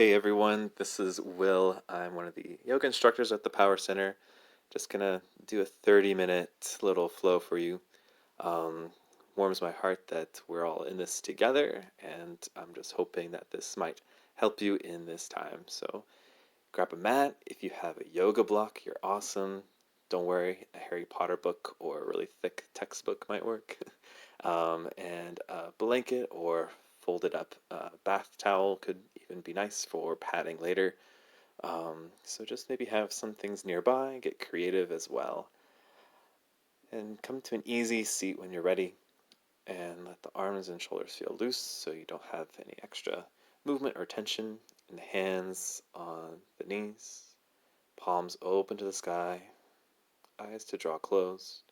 Hey everyone, this is Will. I'm one of the yoga instructors at the Power Center. Just gonna do a 30-minute little flow for you. Um, Warms my heart that we're all in this together, and I'm just hoping that this might help you in this time. So grab a mat. If you have a yoga block, you're awesome. Don't worry, a Harry Potter book or a really thick textbook might work. And a blanket or folded up bath towel could even be nice for padding later. So just maybe have some things nearby, get creative as well, and come to an easy seat when you're ready, and let the arms and shoulders feel loose so you don't have any extra movement or tension. And the hands on the knees, palms open to the sky, eyes to draw closed,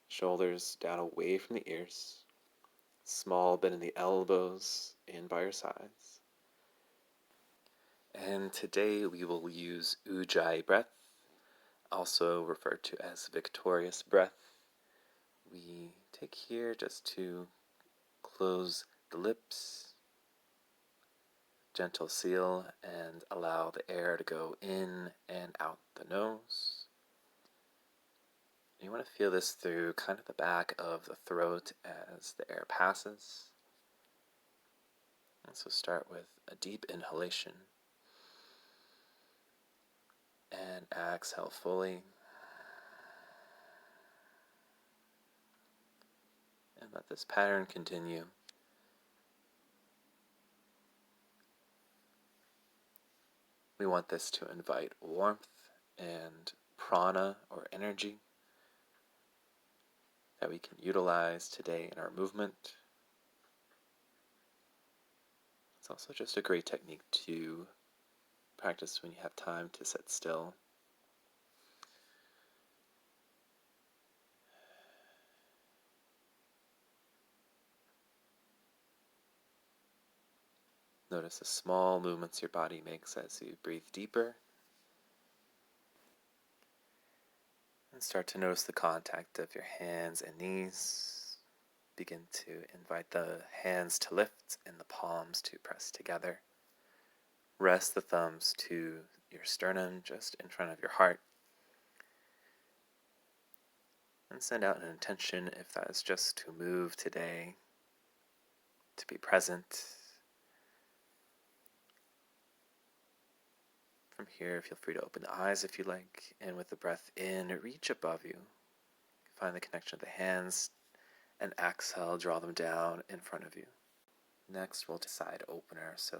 shoulders down away from the ears, small bend in the elbows in by your sides. And today we will use Ujjayi breath, also referred to as victorious breath. We take here just to close the lips, gentle seal, and allow the air to go in and out the nose. You want to feel this through kind of the back of the throat as the air passes. And so start with a deep inhalation and exhale fully. And let this pattern continue. We want this to invite warmth and prana or energy that we can utilize today in our movement. It's also just a great technique to practice when you have time to sit still. Notice the small movements your body makes as you breathe deeper. And start to notice the contact of your hands and knees. Begin to invite the hands to lift and the palms to press together. Rest the thumbs to your sternum just in front of your heart. And send out an intention if that is just to move today, to be present. From here, feel free to open the eyes if you like, and with the breath in, reach above you. Find the connection of the hands, and exhale, draw them down in front of you. Next, we'll do side opener. So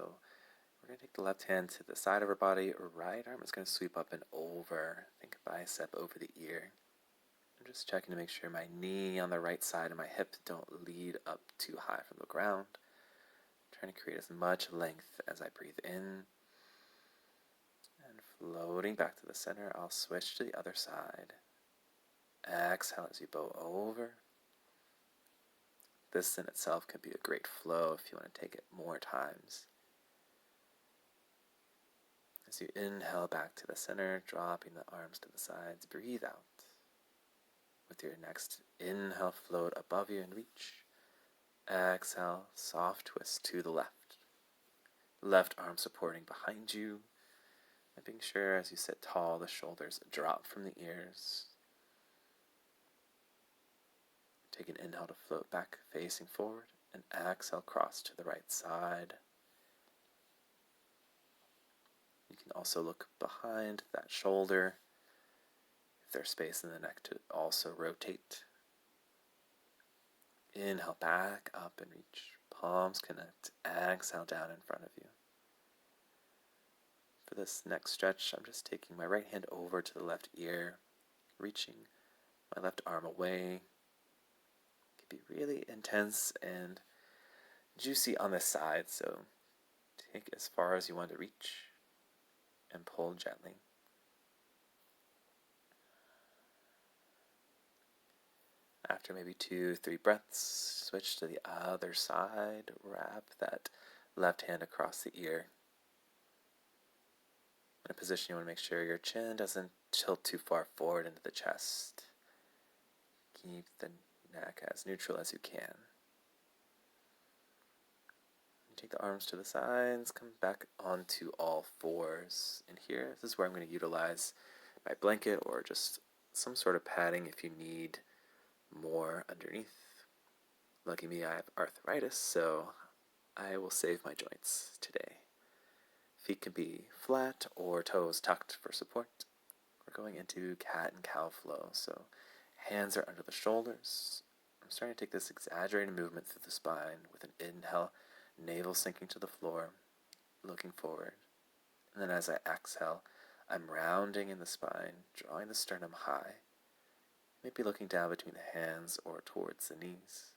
we're going to take the left hand to the side of our body, right arm is going to sweep up and over. Think bicep over the ear. I'm just checking to make sure my knee on the right side and my hip don't lead up too high from the ground. I'm trying to create as much length as I breathe in. And floating back to the center, I'll switch to the other side. Exhale as you bow over. This in itself can be a great flow if you want to take it more times. As you inhale back to the center, dropping the arms to the sides, breathe out. With your next inhale, float above you and reach. Exhale, soft twist to the left. Left arm supporting behind you. Making sure as you sit tall, the shoulders drop from the ears. Take an inhale to float back, facing forward, and exhale, cross to the right side. You can also look behind that shoulder, if there's space in the neck to also rotate. Inhale back up and reach. Palms connect. Exhale down in front of you. For this next stretch, I'm just taking my right hand over to the left ear, reaching my left arm away. It can be really intense and juicy on this side, so take as far as you want to reach and pull gently. After maybe 2-3 breaths, switch to the other side. Wrap that left hand across the ear. In a position you want to make sure your chin doesn't tilt too far forward into the chest. Keep the neck as neutral as you can. Take the arms to the sides, come back onto all fours. And here, this is where I'm going to utilize my blanket or just some sort of padding if you need more underneath. Lucky me, I have arthritis, so I will save my joints today. Feet can be flat or toes tucked for support. We're going into cat and cow flow, so hands are under the shoulders. I'm starting to take this exaggerated movement through the spine with an inhale, navel sinking to the floor, looking forward. And then as I exhale, I'm rounding in the spine, drawing the sternum high, maybe looking down between the hands or towards the knees.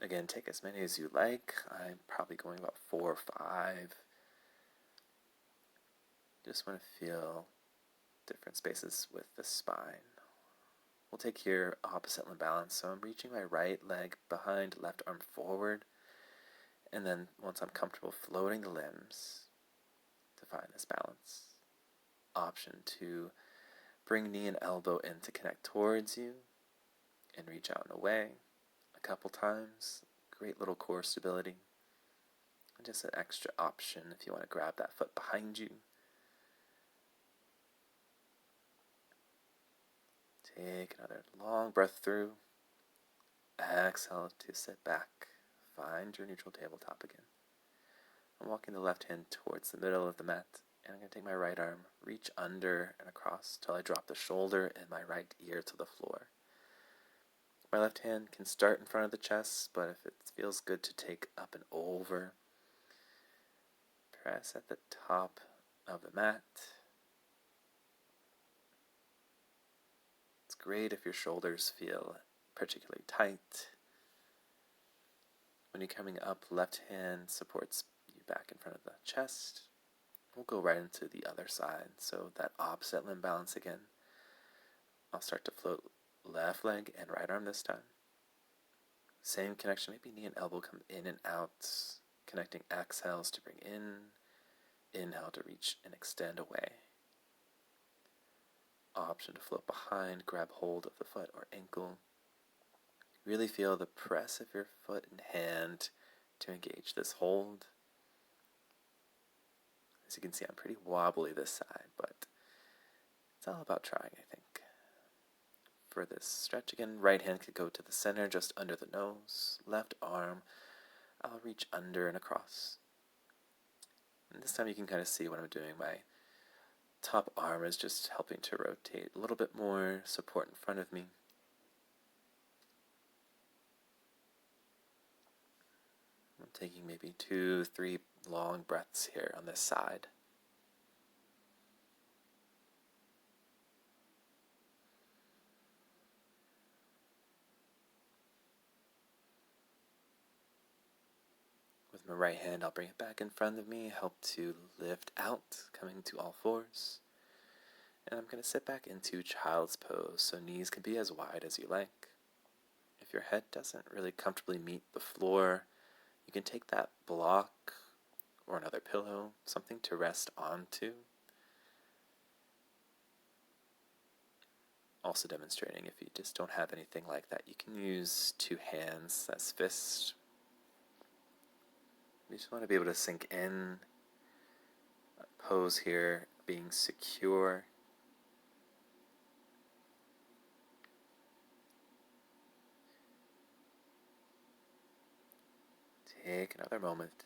Again, take as many as you like. I'm probably going about 4 or 5. Just want to feel different spaces with the spine. We'll take here opposite limb balance. So I'm reaching my right leg behind, left arm forward. And then once I'm comfortable, floating the limbs to find this balance. Option to bring knee and elbow in to connect towards you and reach out and away a couple times. Great little core stability. And just an extra option if you want to grab that foot behind you. Take another long breath through. Exhale to sit back. Find your neutral tabletop again. I'm walking the left hand towards the middle of the mat, and I'm going to take my right arm, reach under and across till I drop the shoulder and my right ear to the floor. My left hand can start in front of the chest, but if it feels good to take up and over, press at the top of the mat. It's great if your shoulders feel particularly tight. When you're coming up, left hand supports you back in front of the chest. We'll go right into the other side, so that opposite limb balance again. I'll start to float left leg and right arm this time. Same connection, maybe knee and elbow come in and out, connecting exhales to bring in, inhale to reach and extend away. Option to float behind, grab hold of the foot or ankle. Really feel the press of your foot and hand to engage this hold. As you can see, I'm pretty wobbly this side, but it's all about trying, I think. For this stretch again, right hand could go to the center, just under the nose. Left arm, I'll reach under and across. And this time you can kind of see what I'm doing. My top arm is just helping to rotate a little bit more, support in front of me. I'm taking maybe 2, 3 long breaths here on this side. With my right hand, I'll bring it back in front of me, help to lift out, coming to all fours. And I'm going to sit back into child's pose, so knees can be as wide as you like. If your head doesn't really comfortably meet the floor, you can take that block or another pillow, something to rest onto. Also demonstrating if you just don't have anything like that, you can use 2 hands as fists. You just want to be able to sink in. Pose here, being secure. Take another moment.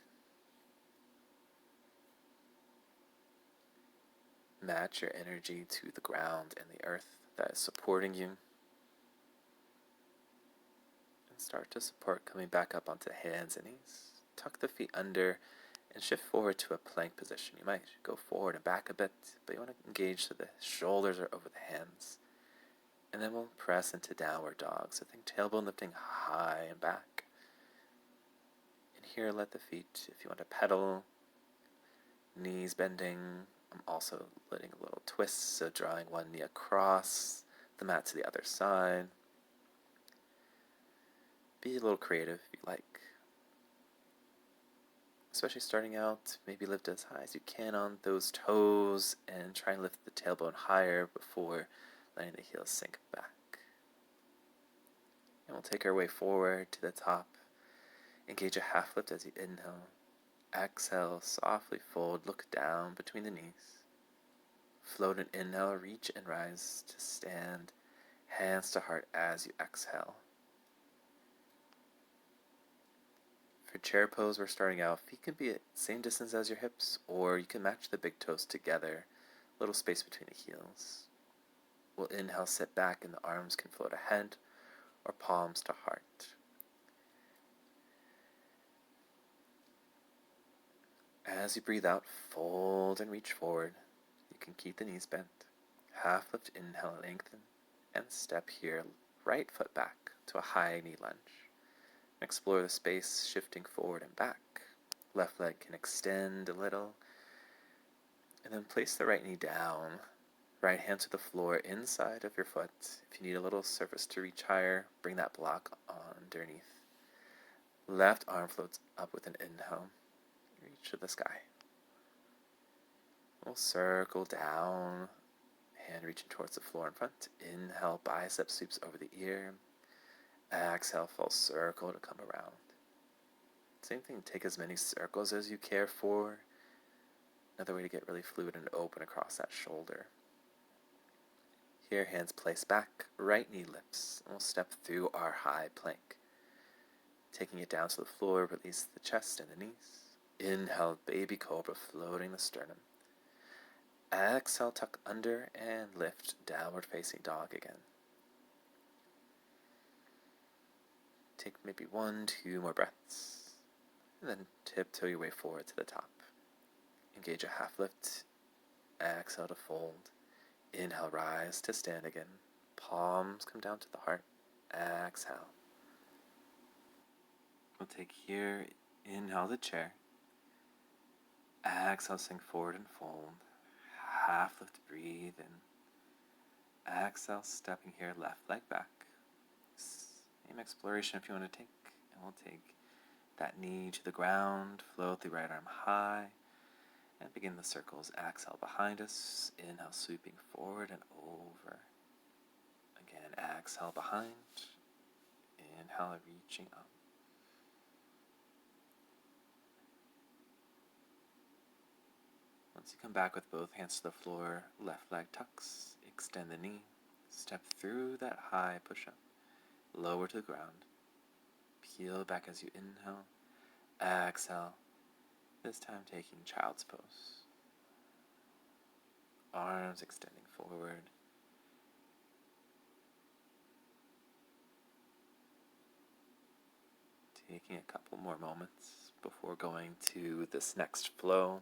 Match your energy to the ground and the earth that is supporting you. And start to support coming back up onto hands and knees. Tuck the feet under and shift forward to a plank position. You might go forward and back a bit, but you want to engage so the shoulders are over the hands. And then we'll press into downward dog. So think tailbone lifting high and back. And here let the feet, if you want to pedal, knees bending. I'm also letting a little twist, so drawing one knee across the mat to the other side. Be a little creative if you like. Especially starting out, maybe lift as high as you can on those toes and try and lift the tailbone higher before letting the heels sink back. And we'll take our way forward to the top. Engage a half lift as you inhale. Exhale, softly fold, look down between the knees. Float and inhale, reach and rise to stand, hands to heart as you exhale. For chair pose, we're starting out. Feet can be at the same distance as your hips, or you can match the big toes together, little space between the heels. We'll inhale, sit back, and the arms can float ahead or palms to heart. As you breathe out, fold and reach forward. You can keep the knees bent. Half lift, inhale, lengthen, and step here, right foot back to a high knee lunge. Explore the space, shifting forward and back. Left leg can extend a little. And then place the right knee down. Right hand to the floor inside of your foot. If you need a little surface to reach higher, bring that block underneath. Left arm floats up with an inhale. Reach to the sky. We'll circle down. Hand reaching towards the floor in front. Inhale, bicep sweeps over the ear. Exhale, full circle to come around. Same thing, take as many circles as you care for. Another way to get really fluid and open across that shoulder. Here, hands placed back, right knee lifts, and we'll step through our high plank. Taking it down to the floor, release the chest and the knees. Inhale, baby cobra, floating the sternum. Exhale, tuck under and lift, downward facing dog again. Take maybe 1-2 more breaths, and then tiptoe your way forward to the top. Engage a half lift, exhale to fold. Inhale, rise to stand again. Palms come down to the heart. Exhale. We'll take here, inhale the chair. Exhale, sink forward and fold. Half lift, breathe in. Exhale, stepping here, left leg back. Same exploration if you want to take. And we'll take that knee to the ground, float the right arm high, and begin the circles. Exhale behind us. Inhale, sweeping forward and over. Again, exhale behind. Inhale, reaching up. Once you come back with both hands to the floor, left leg tucks, extend the knee, step through that high push-up, lower to the ground, peel back as you inhale, exhale, this time taking child's pose. Arms extending forward. Taking a couple more moments before going to this next flow.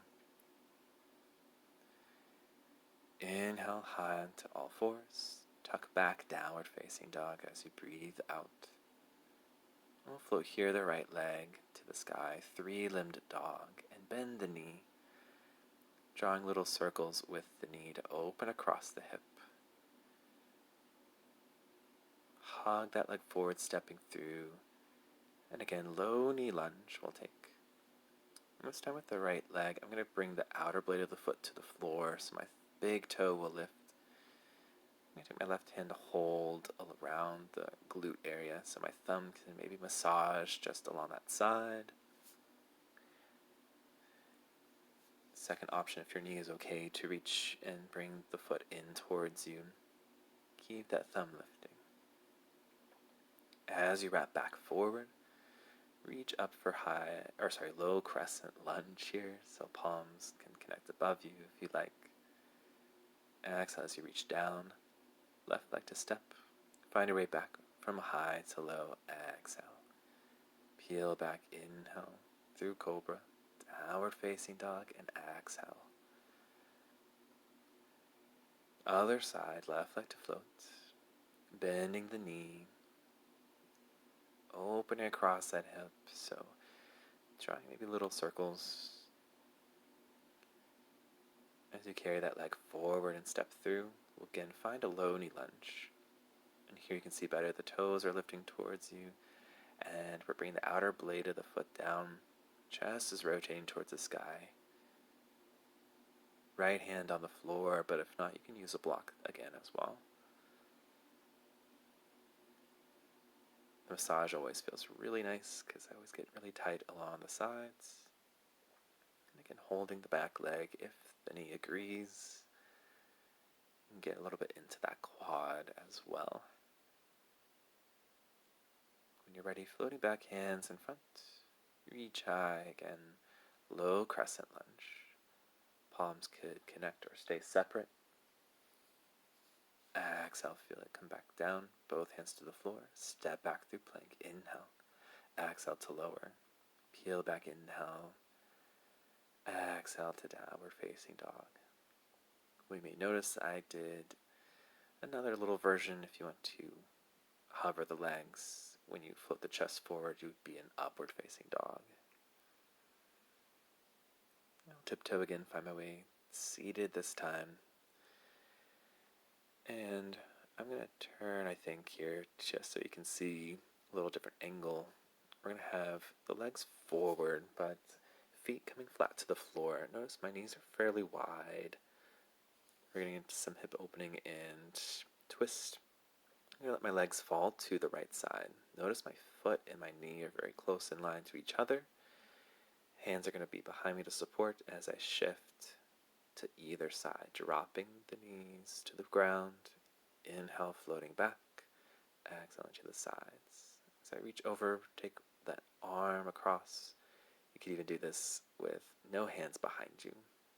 Inhale high onto all fours. Tuck back, downward facing dog as you breathe out. We'll float here the right leg to the sky, 3-limbed dog, and bend the knee, drawing little circles with the knee to open across the hip. Hug that leg forward, stepping through, and again, low knee lunge we'll take. And this time with the right leg, I'm going to bring the outer blade of the foot to the floor so my big toe will lift. I'm going to take my left hand to hold around the glute area so my thumb can maybe massage just along that side. Second option, if your knee is okay, to reach and bring the foot in towards you. Keep that thumb lifting. As you wrap back forward, reach up for low crescent lunge here, so palms can connect above you if you like. Exhale as you reach down, left leg to step. Find your way back from high to low. Exhale. Peel back, inhale through cobra, downward facing dog, and exhale. Other side, left leg to float. Bending the knee. Opening across that hip, so drawing maybe little circles as you carry that leg forward and step through. We'll again find a low knee lunge. And here you can see better the toes are lifting towards you, and we're bringing the outer blade of the foot down. Chest is rotating towards the sky. Right hand on the floor, but if not, you can use a block again as well. Massage always feels really nice because I always get really tight along the sides. And again, holding the back leg if the knee agrees. And get a little bit into that quad as well. When you're ready, floating back, hands in front. Reach high again, low crescent lunge. Palms could connect or stay separate. Exhale, feel it come back down. Both hands to the floor. Step back through plank. Inhale. Exhale to lower. Peel back, inhale. Exhale to downward facing dog. We may notice I did another little version. If you want to hover the legs, when you float the chest forward, you would be an upward facing dog. I'll tiptoe again, find my way seated this time. And I'm going to turn, I think, here just so you can see a little different angle. We're going to have the legs forward, but feet coming flat to the floor. Notice my knees are fairly wide. We're getting into some hip opening and twist. I'm going to let my legs fall to the right side. Notice my foot and my knee are very close in line to each other. Hands are going to be behind me to support as I shift to either side, dropping the knees to the ground. Inhale, floating back. Exhale to the sides. As I reach over, take that arm across. You can even do this with no hands behind you,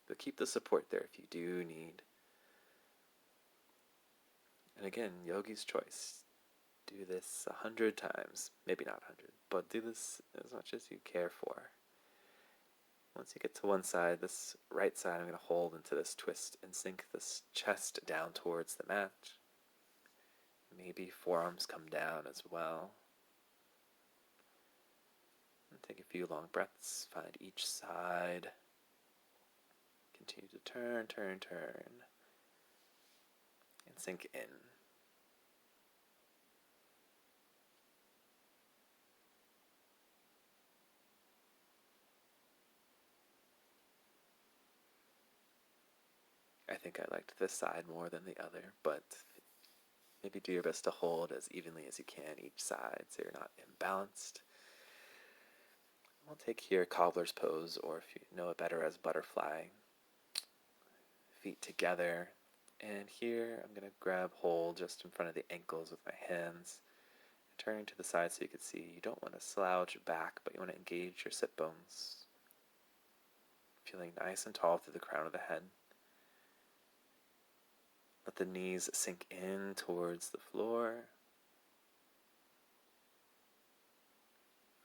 but keep the support there if you do need. And again, yogi's choice. Do this 100 times, maybe not 100, but do this as much as you care for. Once you get to one side, this right side, I'm going to hold into this twist and sink this chest down towards the mat. Maybe forearms come down as well. And take a few long breaths, find each side. Continue to turn, turn, turn. And sink in. I think I liked this side more than the other, but maybe do your best to hold as evenly as you can each side so you're not imbalanced. We'll take here cobbler's pose, or if you know it better as butterfly. Feet together, and here I'm going to grab hold just in front of the ankles with my hands, turning to the side so you can see you don't want to slouch back, but you want to engage your sit bones. Feeling nice and tall through the crown of the head. Let the knees sink in towards the floor.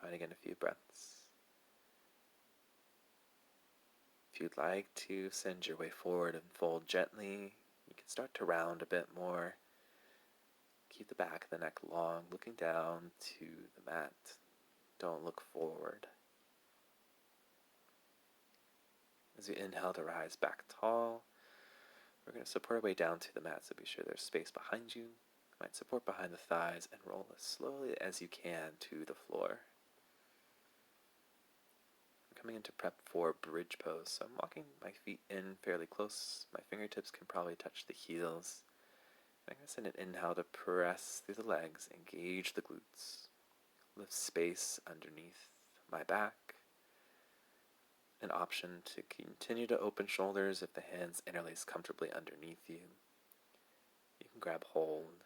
Find again a few breaths. If you'd like to send your way forward and fold gently, you can start to round a bit more. Keep the back of the neck long, looking down to the mat. Don't look forward. As you inhale to rise back tall, we're going to support our way down to the mat, so be sure there's space behind you. You might support behind the thighs and roll as slowly as you can to the floor. I'm coming into prep for bridge pose, so I'm walking my feet in fairly close. My fingertips can probably touch the heels. I'm going to send an inhale to press through the legs, engage the glutes, lift space underneath my back. An option to continue to open shoulders if the hands interlace comfortably underneath you. You can grab hold.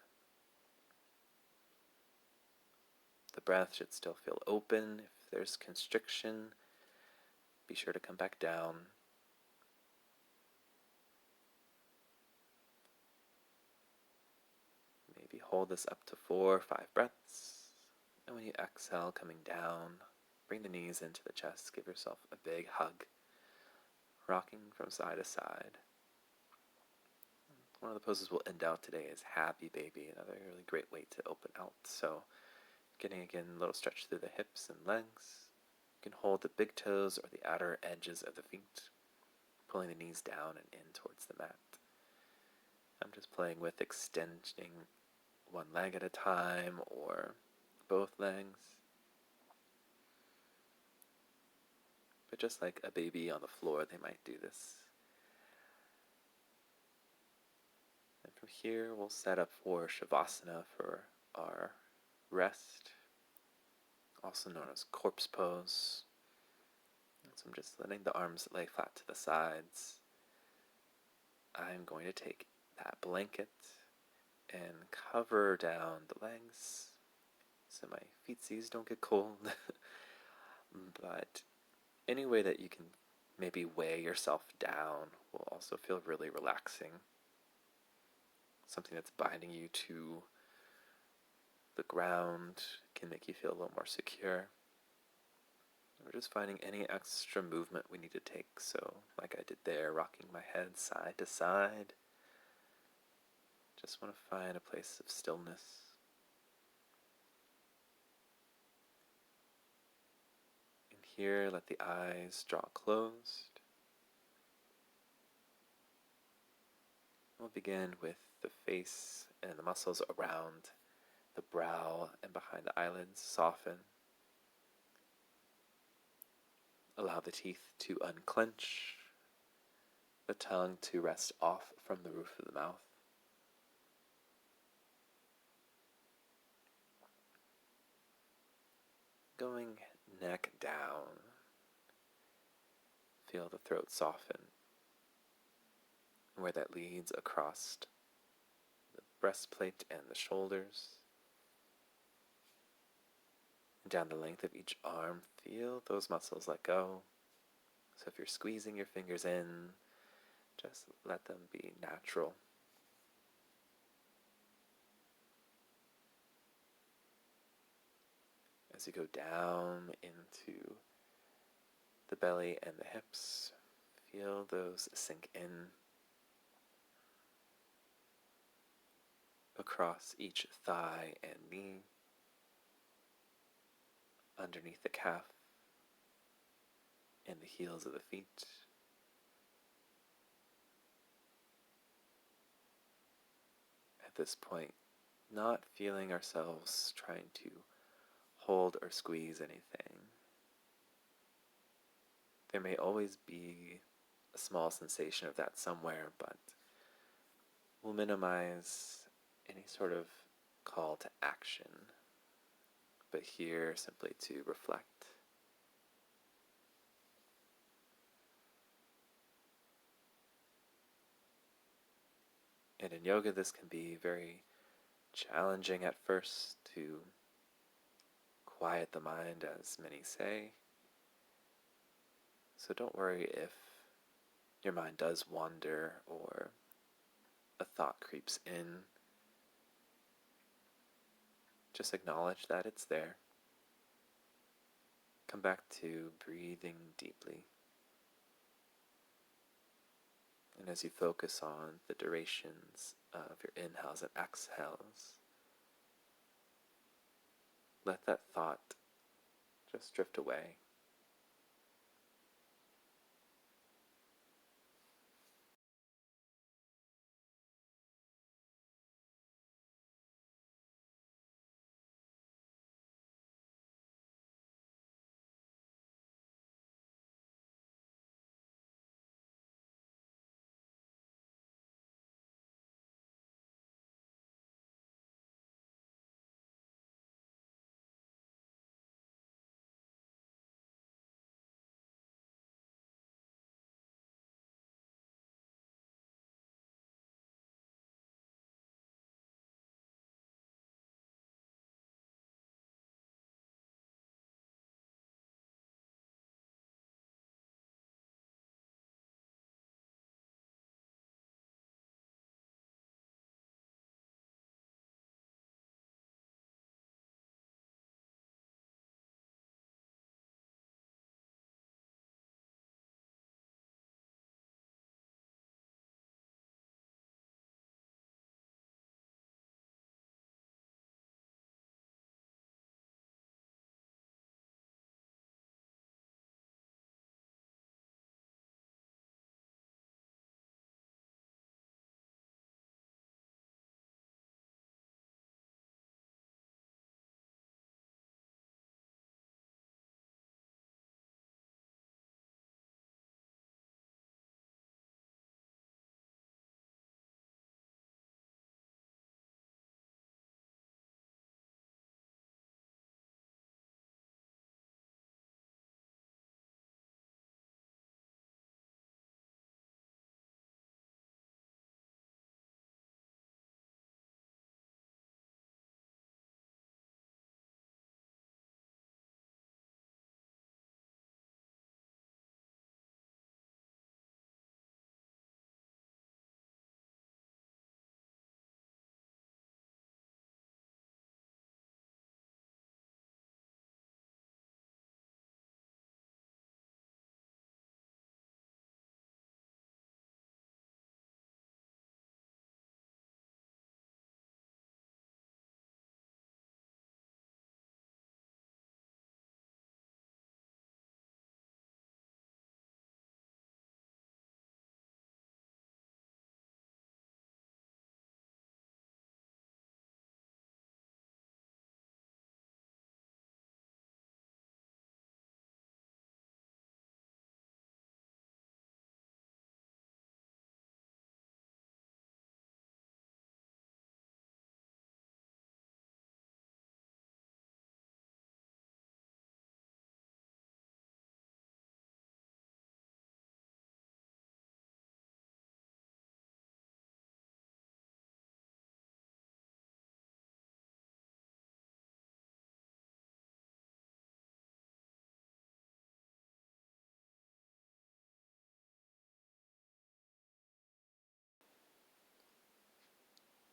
The breath should still feel open. If there's constriction, be sure to come back down. Maybe hold this up to 4 or 5 breaths. And when you exhale, coming down, bring the knees into the chest. Give yourself a big hug, rocking from side to side. One of the poses we'll end out today is Happy Baby, another really great way to open out. So getting again a little stretch through the hips and legs. You can hold the big toes or the outer edges of the feet, pulling the knees down and in towards the mat. I'm just playing with extending one leg at a time or both legs. But just like a baby on the floor, they might do this. And from here, we'll set up for Shavasana for our rest. also known as corpse pose. So I'm just letting the arms lay flat to the sides. I'm going to take that blanket and cover down the legs so my feetsies don't get cold. But any way that you can maybe weigh yourself down will also feel really relaxing. Something that's binding you to the ground can make you feel a little more secure. We're just finding any extra movement we need to take. So, like I did there, rocking my head side to side. Just want to find a place of stillness. And here, let the eyes draw closed. We'll begin with the face and the muscles around the brow and behind the eyelids soften. Allow the teeth to unclench, the tongue to rest off from the roof of the mouth. Going neck down, feel the throat soften, where that leads across the breastplate and the shoulders. Down the length of each arm, feel those muscles let go. So if you're squeezing your fingers in, just let them be natural. As you go down into the belly and the hips, feel those sink in across each thigh and knee, underneath the calf and the heels of the feet. At this point, not feeling ourselves trying to hold or squeeze anything. There may always be a small sensation of that somewhere, but we'll minimize any sort of call to action, but here simply to reflect. And in yoga, this can be very challenging at first to quiet the mind, as many say. So don't worry if your mind does wander or a thought creeps in. Just acknowledge that it's there. Come back to breathing deeply. And as you focus on the durations of your inhales and exhales, let that thought just drift away.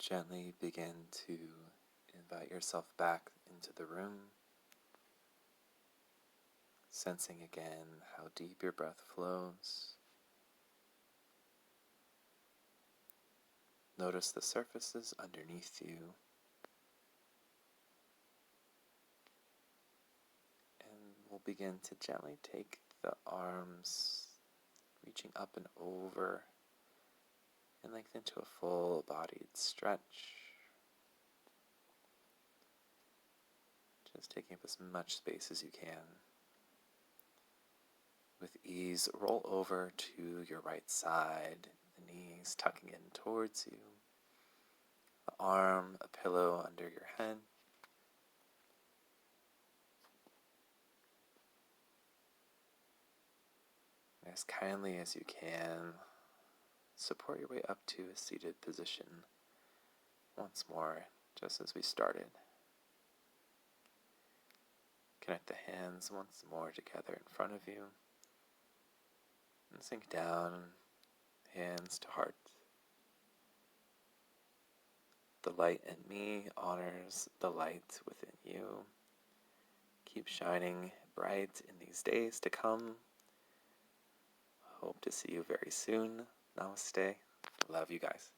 Gently begin to invite yourself back into the room, sensing again how deep your breath flows. Notice the surfaces underneath you, and we'll begin to gently take the arms, reaching up and over, and lengthen to a full-bodied stretch. Just taking up as much space as you can. With ease, roll over to your right side, the knees tucking in towards you, the arm, a pillow under your head. And as kindly as you can, support your way up to a seated position once more, just as we started. Connect the hands once more together in front of you, and sink down, hands to heart. The light in me honors the light within you. Keep shining bright in these days to come. Hope to see you very soon. Namaste. Love you guys.